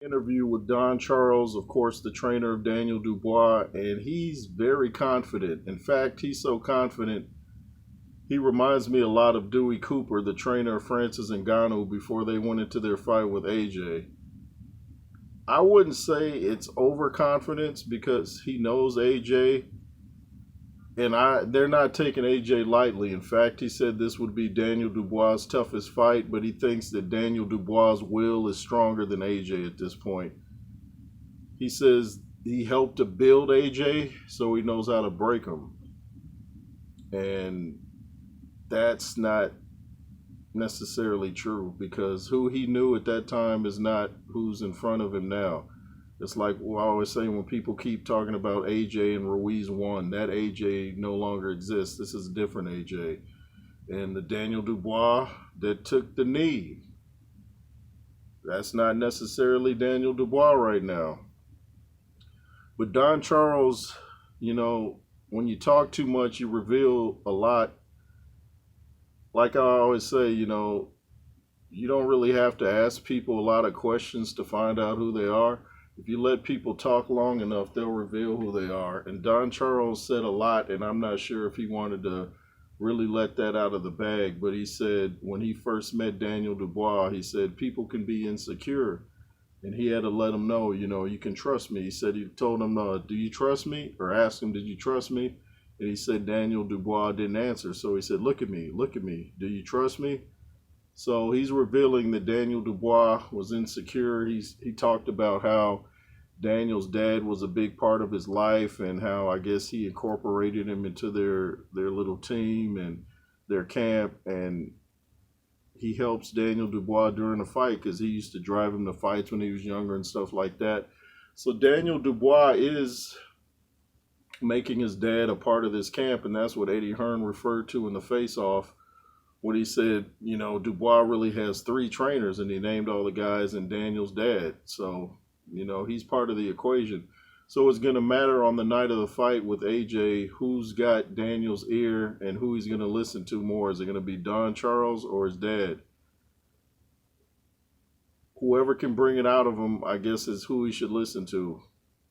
Interview with Don Charles, of course, the trainer of Daniel Dubois, and he's very confident. In fact, he's so confident, he reminds me a lot of Dewey Cooper, the trainer of Francis Ngannou before they went into their fight with AJ. I wouldn't say it's overconfidence because he knows AJ, and they're not taking AJ lightly. In fact, he said this would be Daniel Dubois' toughest fight, but he thinks that Daniel Dubois' will is stronger than AJ at this point. He says he helped to build AJ, so he knows how to break him. And that's not necessarily true because who he knew at that time is not who's in front of him now. It's like I always say when people keep talking about AJ and Ruiz won, that AJ no longer exists. This is a different AJ. And the Daniel Dubois that took the knee, that's not necessarily Daniel Dubois right now. But Don Charles, when you talk too much, you reveal a lot. Like I always say, you don't really have to ask people a lot of questions to find out who they are. If you let people talk long enough, they'll reveal who they are. And Don Charles said a lot, and I'm not sure if he wanted to really let that out of the bag, but he said when he first met Daniel Dubois, he said people can be insecure. And he had to let him know, you can trust me. He said he told him, do you trust me? Or asked him, did you trust me? And he said Daniel Dubois didn't answer. So he said, look at me. Do you trust me? So he's revealing that Daniel Dubois was insecure. He talked about how Daniel's dad was a big part of his life and how I guess he incorporated him into their little team and their camp. And he helps Daniel Dubois during the fight because he used to drive him to fights when he was younger and stuff like that. So Daniel Dubois is making his dad a part of this camp, and that's what Eddie Hearn referred to in the face-off when he said, Dubois really has 3 trainers, and he named all the guys and Daniel's dad. So, he's part of the equation. So it's going to matter on the night of the fight with AJ who's got Daniel's ear and who he's going to listen to more. Is it going to be Don Charles or his dad? Whoever can bring it out of him, I guess, is who he should listen to.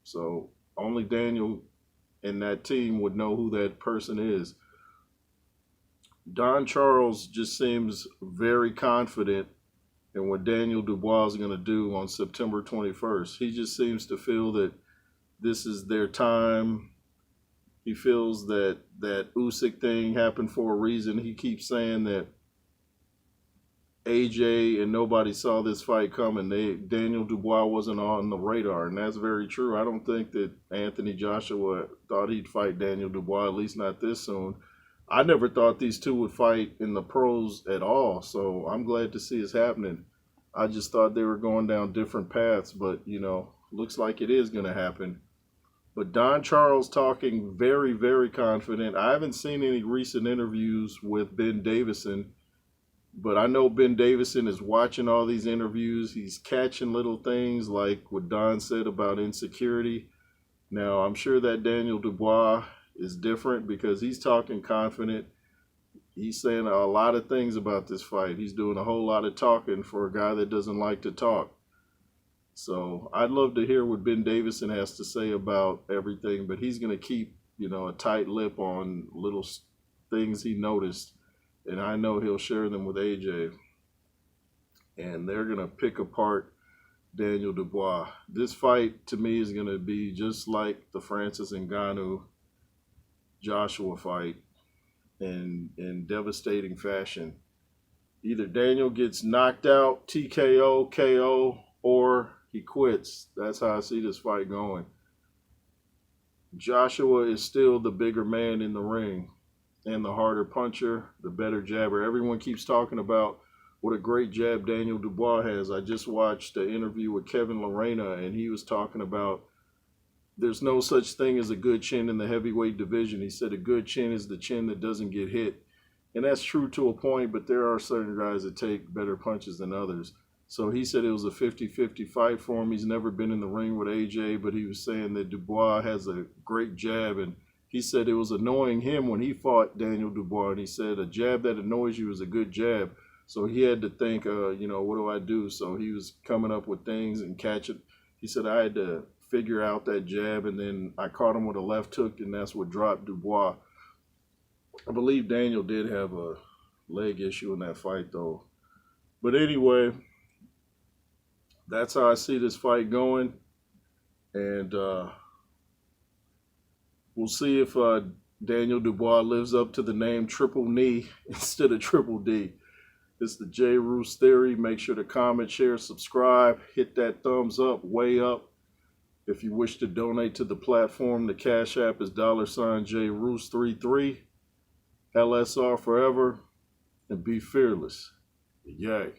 So only Daniel and that team would know who that person is. Don Charles just seems very confident in what Daniel Dubois is going to do on September 21st. He just seems to feel that this is their time. He feels that Usyk thing happened for a reason. He keeps saying that AJ and nobody saw this fight coming. Daniel Dubois wasn't on the radar, and that's very true. I don't think that Anthony Joshua thought he'd fight Daniel Dubois, at least not this soon. I never thought these two would fight in the pros at all, so I'm glad to see it's happening. I just thought they were going down different paths, but, looks like it is going to happen. But Don Charles talking very, very confident. I haven't seen any recent interviews with Ben Davison, but I know Ben Davison is watching all these interviews. He's catching little things like what Don said about insecurity. Now, I'm sure that Daniel Dubois is different because he's talking confident. He's saying a lot of things about this fight. He's doing a whole lot of talking for a guy that doesn't like to talk. So I'd love to hear what Ben Davison has to say about everything, but he's going to keep, a tight lip on little things he noticed. And I know he'll share them with AJ. And they're going to pick apart Daniel Dubois. This fight, to me, is going to be just like the Francis Ngannou Joshua fight in devastating fashion. Either Daniel gets knocked out, TKO, KO, or he quits. That's how I see this fight going. Joshua is still the bigger man in the ring and the harder puncher, the better jabber. Everyone keeps talking about what a great jab Daniel Dubois has. I just watched an interview with Kevin Lorena, and he was talking about there's no such thing as a good chin in the heavyweight division. He said a good chin is the chin that doesn't get hit. And that's true to a point, but there are certain guys that take better punches than others. So he said it was a 50-50 fight for him. He's never been in the ring with AJ, but he was saying that Dubois has a great jab. And he said it was annoying him when he fought Daniel Dubois. And he said a jab that annoys you is a good jab. So he had to think, what do I do? So he was coming up with things and catching. He said I had to figure out that jab, and then I caught him with a left hook, and that's what dropped Dubois. I believe Daniel did have a leg issue in that fight, though. But anyway, that's how I see this fight going, and we'll see if Daniel Dubois lives up to the name Triple Knee instead of Triple D. It's the J. Roos Theory. Make sure to comment, share, subscribe. Hit that thumbs up, way up. If you wish to donate to the platform, the Cash App is $JRoos33. LSR forever, and be fearless. Yay.